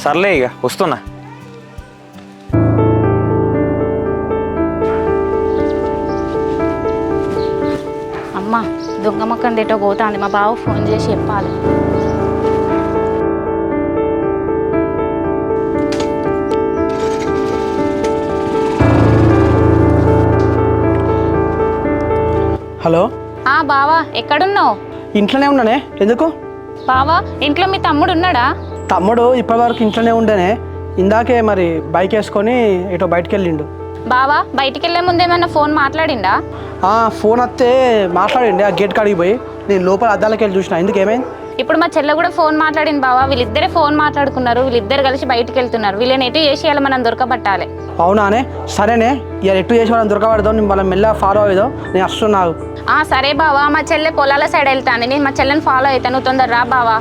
సర్లే ఇక వస్తున్నా. అమ్మ దొంగ మొక్కం దేటో పోతాంది, మా బావ ఫోన్ చేసి చెప్పాలి. హలో బావా ఎక్కడున్నావు? ఇంట్లోనే ఉన్నానే. ఎందుకు? బావా ఇంట్లో మీ తమ్ముడు ఉన్నాడా? తమ్ముడు ఇప్పటివరకు ఇంట్లోనే ఉండేనే. ఇందాకే మరి బైక్ వేసుకొని ఇటో బయటికి వెళ్ళిండు. బావా బయటికి వెళ్ళే ముందేమన్నా ఫోన్ మాట్లాడిండా? ఫోన్ వస్తే మాట్లాడండి. ఆ గేట్ కాడికి పోయి నేను లోపల అద్దాలకి వెళ్ళి చూసిన. ఎందుకు ఏమైంది? ఇప్పుడు మా చెల్లె కూడా ఫోన్ మాట్లాడింది బావా. వీళ్ళిద్దరే ఫోన్ మాట్లాడుకున్నారు, వీళ్ళిద్దరు కలిసి బయటికి వెళ్తున్నారు. వీళ్ళని ఎటు చేసి ఇలా మనం దొరకబట్టాలి. అవునానే? సరేనే, ఇక ఎటు చేసి వాళ్ళని దొరకబడదాం. నేను వాళ్ళని మెల్లగా ఫాలో అవుదాం. నేను వస్తున్నాను. సరే బావా, మా చెల్లె పొలాల సైడ్ వెళ్తాను, నేను మా చెల్లెని ఫాలో అవుతాను. నువ్వు తొందర రా బావా.